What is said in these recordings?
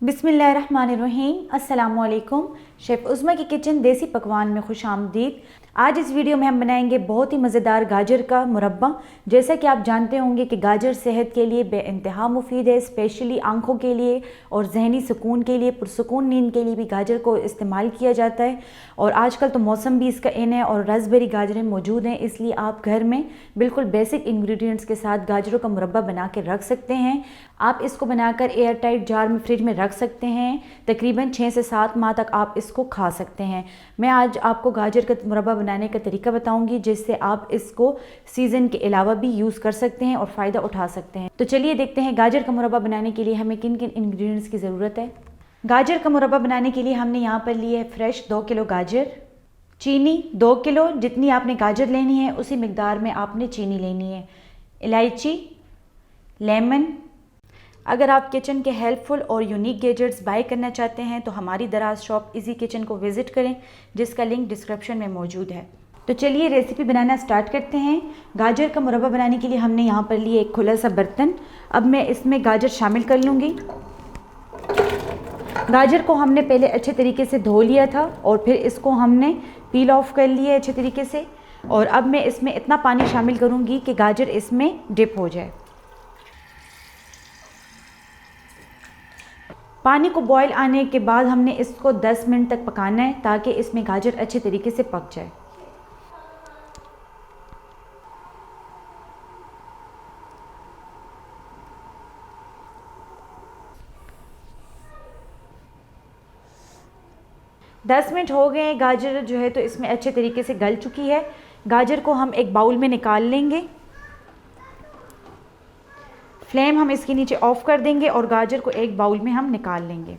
बिस्मिल्लाहिर्रहमानिर्रहीम। अस्सलामुअलैकुम। शेफ़ उज़्मा की किचन देसी पकवान में खुश आमदीद। आज इस वीडियो में हम बनाएंगे बहुत ही मज़ेदार गाजर का मुरब्बा। जैसा कि आप जानते होंगे कि गाजर सेहत के लिए बेइंतहा मुफीद है, स्पेशली आँखों के लिए और जहनी सुकून के लिए, पुरसुकून नींद के लिए भी गाजर को इस्तेमाल किया जाता है। और आजकल तो मौसम भी इसका इन है और रसबेरी गाजरें मौजूद हैं, इसलिए आप घर में बिल्कुल बेसिक इंग्रेडिएंट्स के साथ गाजरों का मुरब्बा बना के रख सकते हैं। आप इसको बनाकर एयर टाइट जार में फ्रिज में रख सकते हैं। तकरीबन 6 से 7 माह तक आप इसको खा सकते हैं। मैं आज आपको गाजर का मुरब्बा बनाने का तरीका बताऊंगी, जिससे आप इसको सीज़न के अलावा भी यूज़ कर सकते हैं और फ़ायदा उठा सकते हैं। तो चलिए देखते हैं गाजर का मुरब्बा बनाने के लिए हमें किन किन इंग्रेडिएंट्स की ज़रूरत है। गाजर का मुरब्बा बनाने के लिए हमने यहाँ पर लिए है फ्रेश 2 किलो गाजर, चीनी 2 किलो, जितनी आपने गाजर लेनी है उसी मिकदार में आपने चीनी लेनी है, इलायची, लेमन। अगर आप किचन के हेल्पफुल और यूनिक गैजेट्स बाय करना चाहते हैं तो हमारी दराज शॉप इजी किचन को विज़िट करें, जिसका लिंक डिस्क्रिप्शन में मौजूद है। तो चलिए रेसिपी बनाना स्टार्ट करते हैं। गाजर का मुरब्बा बनाने के लिए हमने यहाँ पर लिए एक खुला सा बर्तन। अब मैं इसमें गाजर शामिल कर लूँगी। गाजर को हमने पहले अच्छे तरीके से धो लिया था और फिर इसको हमने पील ऑफ कर लिया अच्छे तरीके से। और अब मैं इसमें इतना पानी शामिल करूँगी कि गाजर इसमें डिप हो जाए। पानी को बॉईल आने के बाद हमने इसको 10 मिनट तक पकाना है, ताकि इसमें गाजर अच्छे तरीके से पक जाए। दस मिनट हो गए। गाजर जो है तो इसमें अच्छे तरीके से गल चुकी है। गाजर को हम एक बाउल में निकाल लेंगे। फ्लेम हम इसके नीचे ऑफ कर देंगे और गाजर को एक बाउल में हम निकाल लेंगे।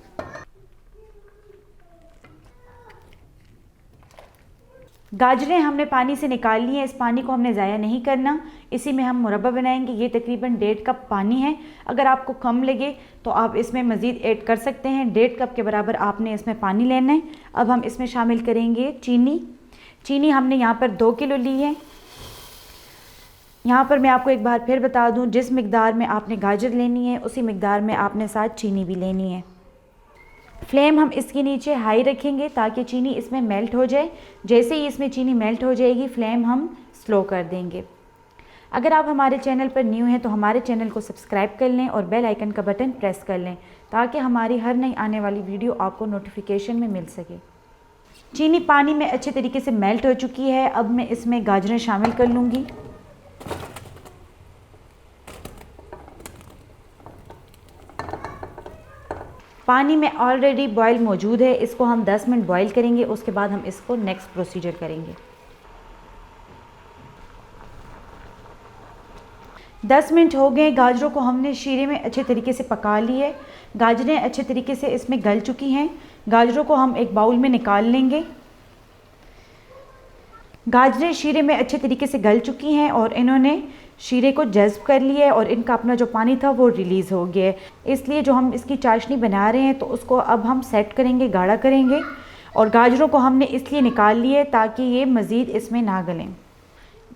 गाजरें हमने पानी से निकाल ली हैं। इस पानी को हमने ज़ाया नहीं करना, इसी में हम मुरब्बा बनाएंगे। ये तकरीबन 1.5 कप पानी है। अगर आपको कम लगे तो आप इसमें मज़ीद ऐड कर सकते हैं। 1.5 कप के बराबर आपने इसमें पानी लेना है। अब हम इसमें शामिल करेंगे चीनी। चीनी हमने यहाँ पर 2 किलो ली है। यहाँ पर मैं आपको एक बार फिर बता दूँ, जिस मिकदार में आपने गाजर लेनी है उसी मिकदार में आपने साथ चीनी भी लेनी है। फ्लेम हम इसके नीचे हाई रखेंगे ताकि चीनी इसमें मेल्ट हो जाए। जैसे ही इसमें चीनी मेल्ट हो जाएगी फ्लेम हम स्लो कर देंगे। अगर आप हमारे चैनल पर न्यू हैं तो हमारे चैनल को सब्सक्राइब कर लें और बेल आइकन का बटन प्रेस कर लें, ताकि हमारी हर नई आने वाली वीडियो आपको नोटिफिकेशन में मिल सके। चीनी पानी में अच्छे तरीके से मेल्ट हो चुकी है। अब मैं इसमें गाजरें शामिल कर लूँगी। पानी में ऑलरेडी बॉयल मौजूद है। इसको हम 10 मिनट बॉयल करेंगे, उसके बाद हम इसको नेक्स्ट प्रोसीजर करेंगे। 10 मिनट हो गए। गाजरों को हमने शीरे में अच्छे तरीके से पका लिए। गाजरें अच्छे तरीके से इसमें गल चुकी हैं। गाजरों को हम एक बाउल में निकाल लेंगे। गाजरें शीरे में अच्छे तरीके से गल चुकी हैं और इन्होंने शीरे को जज़्ब कर लिया है और इनका अपना जो पानी था वो रिलीज़ हो गया है। इसलिए जो हम इसकी चाशनी बना रहे हैं तो उसको अब हम सेट करेंगे, गाढ़ा करेंगे। और गाजरों को हमने इसलिए निकाल लिया है ताकि ये मज़ीद इसमें ना गलें।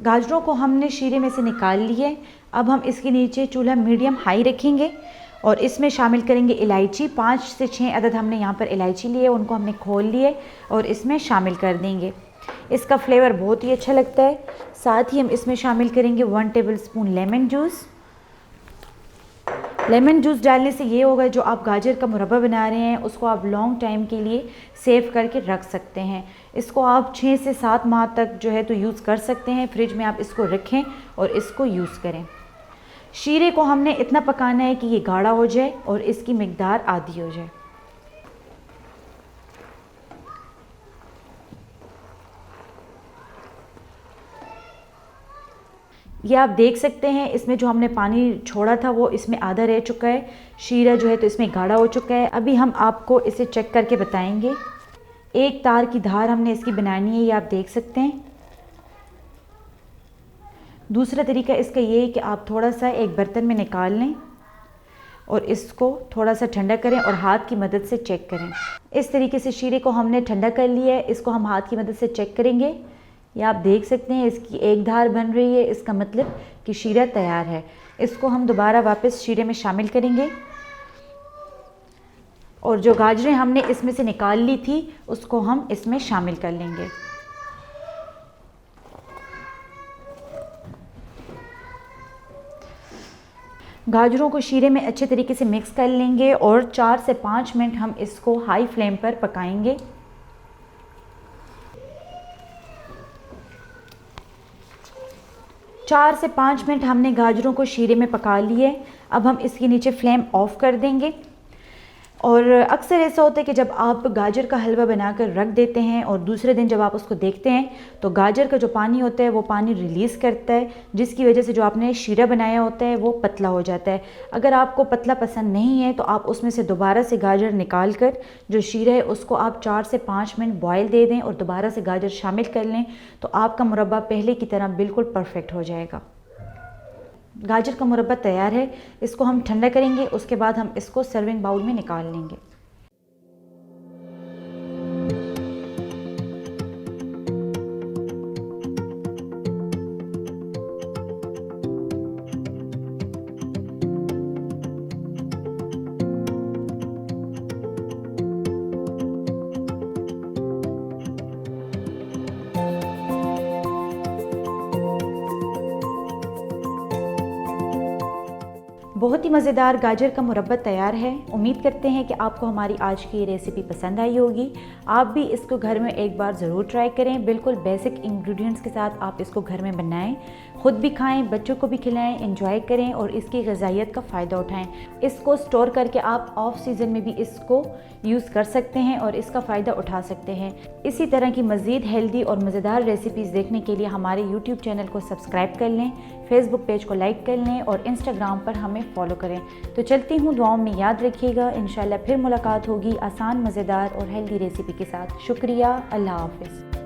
गाजरों को हमने शीरे में से निकाल लिए। अब हम इसके नीचे चूल्हा मीडियम हाई रखेंगे और इसमें शामिल करेंगे इलायची। 5 से 6 अदद हमने यहाँ पर इलायची लिए, उनको हमने खोल लिए और इसमें शामिल कर देंगे। इसका फ्लेवर बहुत ही अच्छा लगता है। साथ ही हम इसमें शामिल करेंगे 1 tablespoon lemon juice. Lemon juice डालने से ये होगा, जो आप गाजर का मुरब्बा बना रहे हैं उसको आप लॉन्ग टाइम के लिए सेव करके रख सकते हैं। इसको आप 6 से 7 माह तक जो है तो यूज़ कर सकते हैं। फ्रिज में आप इसको रखें और इसको यूज़ करें। शीरे को हमने इतना पकाना है कि ये गाढ़ा हो जाए और इसकी मिकदार आधी हो जाए। ये आप देख सकते हैं, इसमें जो हमने पानी छोड़ा था वो इसमें आधा रह चुका है। शीरा जो है तो इसमें गाढ़ा हो चुका है। अभी हम आपको इसे चेक करके बताएंगे। एक तार की धार हमने इसकी बनानी है, ये आप देख सकते हैं। दूसरा तरीका इसका ये है कि आप थोड़ा सा एक बर्तन में निकाल लें और इसको थोड़ा सा ठंडा करें और हाथ की मदद से चेक करें। इस तरीके से शीरे को हमने ठंडा कर लिया है, इसको हम हाथ की मदद से चेक करेंगे। ये आप देख सकते हैं इसकी एक धार बन रही है, इसका मतलब कि शीरा तैयार है। इसको हम दोबारा वापस शीरे में शामिल करेंगे और जो गाजरें हमने इसमें से निकाल ली थी उसको हम इसमें शामिल कर लेंगे। गाजरों को शीरे में अच्छे तरीके से मिक्स कर लेंगे और 4 से 5 मिनट हम इसको हाई फ्लेम पर पकाएंगे। चार से 5 मिनट हमने गाजरों को शीरे में पका लिए। अब हम इसके नीचे फ्लेम ऑफ कर देंगे। और अक्सर ऐसा होता है कि जब आप गाजर का हलवा बनाकर रख देते हैं और दूसरे दिन जब आप उसको देखते हैं तो गाजर का जो पानी होता है वो पानी रिलीज़ करता है, जिसकी वजह से जो आपने शीरा बनाया होता है वो पतला हो जाता है। अगर आपको पतला पसंद नहीं है तो आप उसमें से दोबारा से गाजर निकाल कर जो शीरा है उसको आप 4 से 5 मिनट बॉयल दे दें और दोबारा से गाजर शामिल कर लें तो आपका मुरब्बा पहले की तरह बिल्कुल परफेक्ट हो जाएगा। गाजर का मुरब्बा तैयार है। इसको हम ठंडा करेंगे, उसके बाद हम इसको सर्विंग बाउल में निकाल लेंगे। बहुत ही मज़ेदार गाजर का मुरब्बा तैयार है। उम्मीद करते हैं कि आपको हमारी आज की ये रेसिपी पसंद आई होगी। आप भी इसको घर में एक बार ज़रूर ट्राई करें। बिल्कुल बेसिक इंग्रेडिएंट्स के साथ आप इसको घर में बनाएं, ख़ुद भी खाएं, बच्चों को भी खिलाएं, एंजॉय करें और इसकी ग़िज़ाइयत का फ़ायदा उठाएं। इसको स्टोर करके आप ऑफ सीज़न में भी इसको यूज़ कर सकते हैं और इसका फ़ायदा उठा सकते हैं। इसी तरह की मज़ीद हेल्दी और मज़ेदार रेसिपीज़ देखने के लिए हमारे यूट्यूब चैनल को सब्सक्राइब कर लें, फेसबुक पेज को लाइक कर लें और इंस्टाग्राम पर हमें फॉलो करें। तो चलती हूँ, दुआओं में याद रखिएगा। इंशाल्लाह फिर मुलाकात होगी आसान, मज़ेदार और हेल्दी रेसिपी के साथ। शुक्रिया, अल्लाह हाफ़िज़।